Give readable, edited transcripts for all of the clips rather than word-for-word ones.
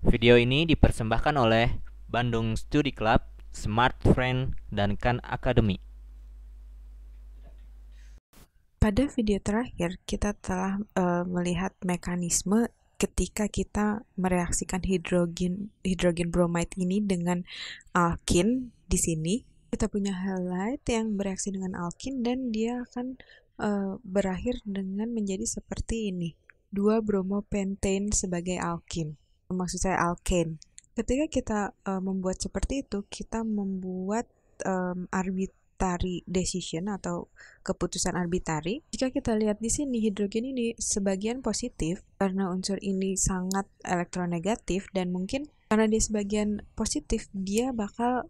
Video ini dipersembahkan oleh Bandung Study Club, Smart Friend, dan Khan Academy. Pada video terakhir, kita telah melihat mekanisme ketika kita mereaksikan hidrogen bromide ini dengan alkin di sini. Kita punya halide yang bereaksi dengan alkin dan dia akan berakhir dengan menjadi seperti ini. 2 bromopentane sebagai alkin. Maksud saya alkane. Ketika kita membuat seperti itu, kita membuat arbitrary decision atau keputusan arbitrary. Jika kita lihat di sini, hidrogen ini sebagian positif karena unsur ini sangat elektronegatif, dan mungkin karena dia sebagian positif, dia bakal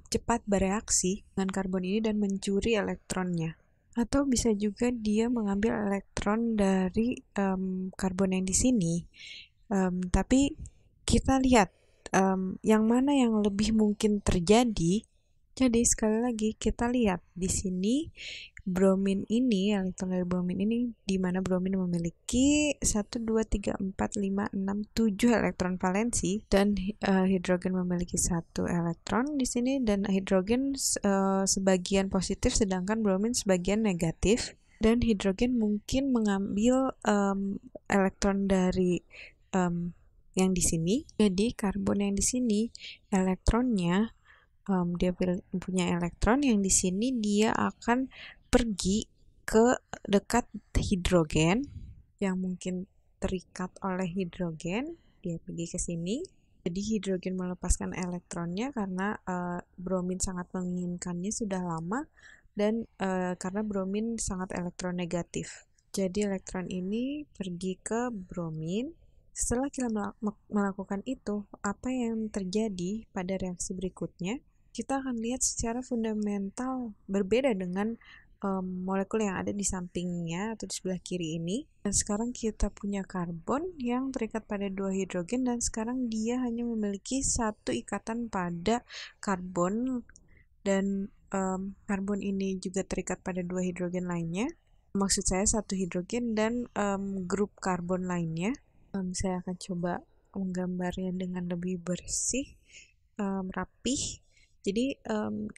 cepat bereaksi dengan karbon ini dan mencuri elektronnya. Atau bisa juga dia mengambil elektron dari karbon yang di sini. Tapi kita lihat yang mana yang lebih mungkin terjadi. Jadi sekali lagi kita lihat di sini bromin ini, elektron dari bromin ini, di mana bromin memiliki 1, 2, 3, 4, 5, 6, 7 elektron valensi, dan hidrogen memiliki 1 elektron di sini, dan hidrogen sebagian positif sedangkan bromin sebagian negatif, dan hidrogen mungkin mengambil elektron dari yang di sini. Jadi karbon yang di sini elektronnya dia punya elektron yang di sini, dia akan pergi ke dekat hidrogen yang mungkin terikat oleh hidrogen, dia pergi ke sini. Jadi hidrogen melepaskan elektronnya karena bromin sangat menginginkannya sudah lama, dan karena bromin sangat elektronegatif. Jadi elektron ini pergi ke bromin. Setelah kita melakukan itu, apa yang terjadi pada reaksi berikutnya? Kita akan lihat secara fundamental berbeda dengan molekul yang ada di sampingnya atau di sebelah kiri ini. Dan sekarang kita punya karbon yang terikat pada 2 hidrogen, dan sekarang dia hanya memiliki 1 ikatan pada karbon, dan karbon ini juga terikat pada 2 hidrogen lainnya. Maksud saya 1 hidrogen dan grup karbon lainnya. Saya akan coba menggambarnya dengan lebih bersih, rapih. Jadi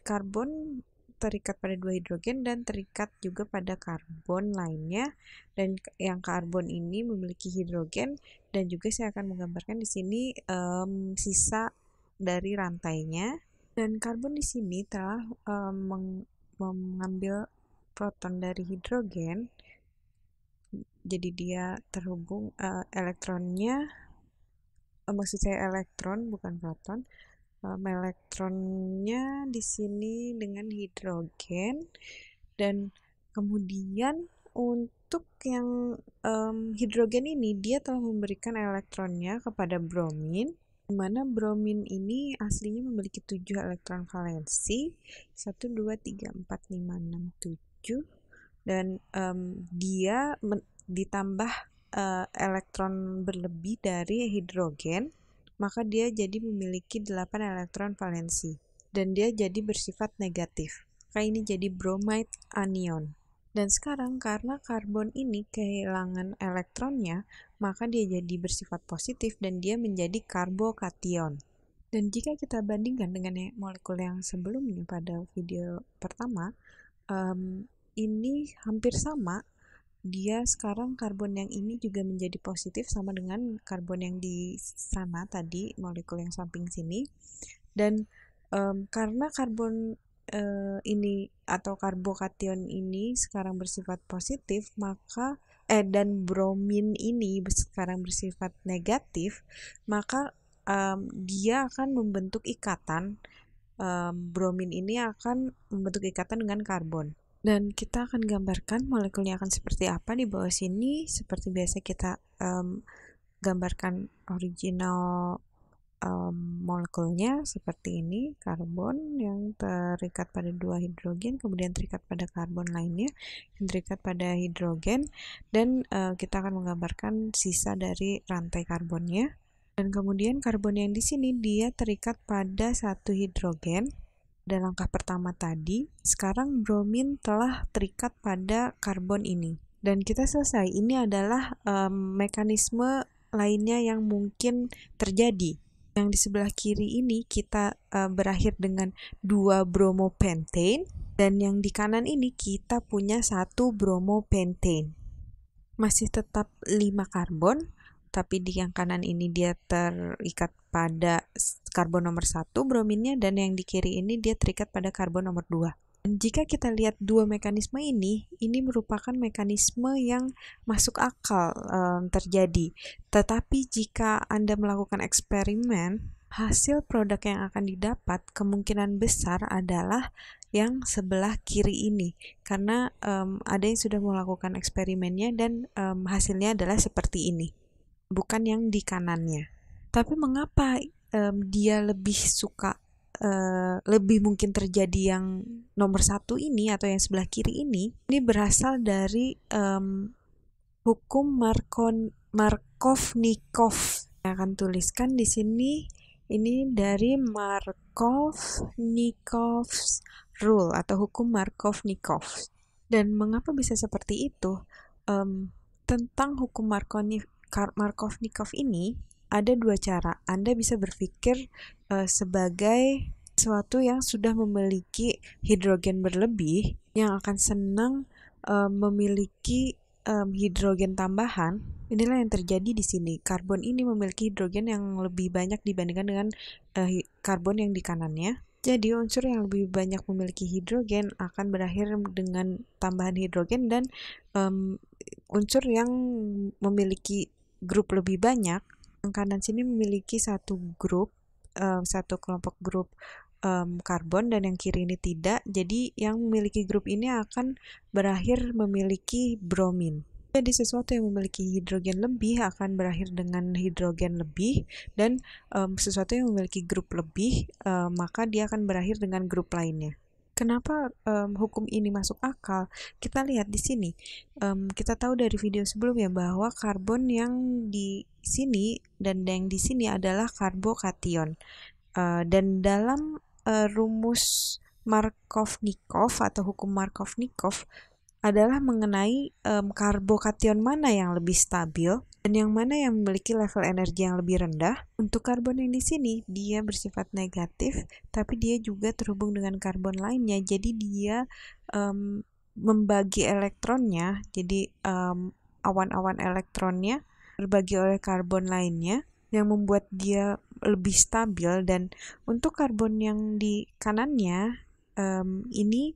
karbon terikat pada 2 hidrogen dan terikat juga pada karbon lainnya, dan yang karbon ini memiliki hidrogen, dan juga saya akan menggambarkan di sini sisa dari rantainya. Dan karbon di sini telah mengambil proton dari hidrogen, jadi dia terhubung elektronnya, maksud saya elektron bukan proton, elektronnya di sini dengan hidrogen, dan kemudian untuk yang hidrogen ini dia telah memberikan elektronnya kepada bromin, di mana bromin ini aslinya memiliki 7 elektron valensi, 1, 2, 3, 4, 5, 6, 7, dan dia ditambah elektron berlebih dari hidrogen, maka dia jadi memiliki 8 elektron valensi, dan dia jadi bersifat negatif. Maka ini jadi bromide anion. Dan sekarang karena karbon ini kehilangan elektronnya, maka dia jadi bersifat positif dan dia menjadi karbokation. Dan jika kita bandingkan dengan molekul yang sebelumnya pada video pertama, ini hampir sama. Dia sekarang karbon yang ini juga menjadi positif sama dengan karbon yang di sana tadi, molekul yang samping sini. Dan karena karbon ini atau karbokation ini sekarang bersifat positif, maka dan bromin ini sekarang bersifat negatif, maka dia akan membentuk ikatan. Bromin ini akan membentuk ikatan dengan karbon. Dan kita akan gambarkan molekulnya akan seperti apa di bawah sini. Seperti biasa kita gambarkan original molekulnya seperti ini. Karbon yang terikat pada 2 hidrogen, kemudian terikat pada karbon lainnya yang terikat pada hidrogen, dan kita akan menggambarkan sisa dari rantai karbonnya. Dan kemudian karbon yang di sini dia terikat pada 1 hidrogen. Dan langkah pertama tadi, sekarang bromin telah terikat pada karbon ini. Dan kita selesai. Ini adalah mekanisme lainnya yang mungkin terjadi. Yang di sebelah kiri ini kita berakhir dengan 2 bromopentane, dan yang di kanan ini kita punya 1 bromopentane. Masih tetap 5 karbon, tapi di yang kanan ini dia terikat pada karbon nomor 1 brominnya, dan yang di kiri ini dia terikat pada karbon nomor 2. Dan jika kita lihat dua mekanisme ini merupakan mekanisme yang masuk akal terjadi. Tetapi jika Anda melakukan eksperimen, hasil produk yang akan didapat kemungkinan besar adalah yang sebelah kiri ini, karena ada yang sudah melakukan eksperimennya dan hasilnya adalah seperti ini, bukan yang di kanannya. Tapi mengapa dia lebih suka lebih mungkin terjadi yang nomor 1 ini atau yang sebelah kiri ini berasal dari hukum Markov-Nikov. Saya akan tuliskan di sini, ini dari Markov-Nikov's rule atau hukum Markov-Nikov. Dan mengapa bisa seperti itu? Tentang hukum Markov-Nikov ini ada dua cara. Anda bisa berpikir sebagai sesuatu yang sudah memiliki hidrogen berlebih, yang akan senang memiliki hidrogen tambahan. Inilah yang terjadi di sini. Karbon ini memiliki hidrogen yang lebih banyak dibandingkan dengan karbon yang di kanannya. Jadi unsur yang lebih banyak memiliki hidrogen akan berakhir dengan tambahan hidrogen, dan unsur yang memiliki grup lebih banyak, yang kanan sini memiliki satu kelompok grup karbon, dan yang kiri ini tidak. Jadi yang memiliki grup ini akan berakhir memiliki bromin. Jadi sesuatu yang memiliki hidrogen lebih akan berakhir dengan hidrogen lebih, dan sesuatu yang memiliki grup lebih maka dia akan berakhir dengan grup lainnya. Kenapa hukum ini masuk akal? Kita lihat di sini. Kita tahu dari video sebelumnya bahwa karbon yang di sini dan yang di sini adalah karbokation. Dan dalam rumus Markov-Nikov atau hukum Markov-Nikov adalah mengenai karbokation mana yang lebih stabil dan yang mana yang memiliki level energi yang lebih rendah. Untuk karbon yang di sini dia bersifat negatif, tapi dia juga terhubung dengan karbon lainnya, jadi dia membagi elektronnya. Jadi awan-awan elektronnya berbagi oleh karbon lainnya, yang membuat dia lebih stabil. Dan untuk karbon yang di kanannya ini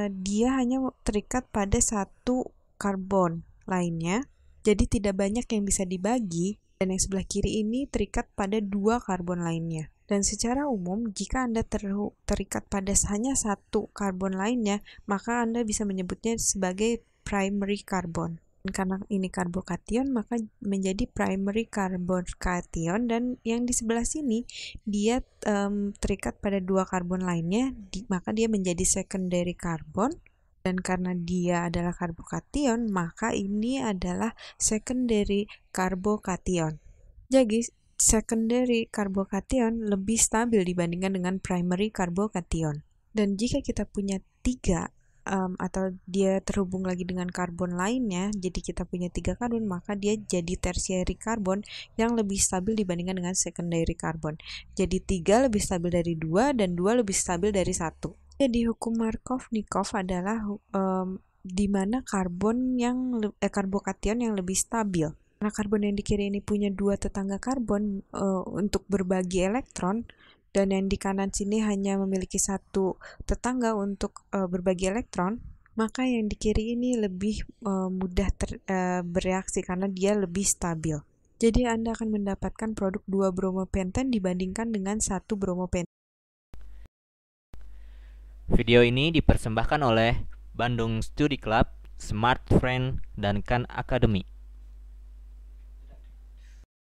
dia hanya terikat pada satu karbon lainnya, jadi tidak banyak yang bisa dibagi. Dan yang sebelah kiri ini terikat pada 2 karbon lainnya. Dan secara umum, jika Anda terikat pada hanya satu karbon lainnya, maka Anda bisa menyebutnya sebagai primary carbon. Dan karena ini karbokation, maka menjadi primary carbokation. Dan yang di sebelah sini dia terikat pada 2 karbon lainnya, maka dia menjadi secondary carbon. Dan karena dia adalah karbokation, maka ini adalah secondary carbokation. Jadi secondary carbokation lebih stabil dibandingkan dengan primary carbokation. Dan jika kita punya 3 atau dia terhubung lagi dengan karbon lainnya, jadi kita punya 3 karbon, maka dia jadi tertiary carbon yang lebih stabil dibandingkan dengan secondary carbon. Jadi 3 lebih stabil dari 2 dan 2 lebih stabil dari 1. Jadi hukum Markov-Nikov adalah di mana karbokation yang lebih stabil. Karena karbon yang di kiri ini punya 2 tetangga karbon untuk berbagi elektron, dan yang di kanan sini hanya memiliki 1 tetangga untuk berbagi elektron, maka yang di kiri ini lebih mudah bereaksi karena dia lebih stabil. Jadi Anda akan mendapatkan produk 2 bromopentane dibandingkan dengan 1 bromopentane. Video ini dipersembahkan oleh Bandung Study Club, Smart Friend, dan Khan Academy.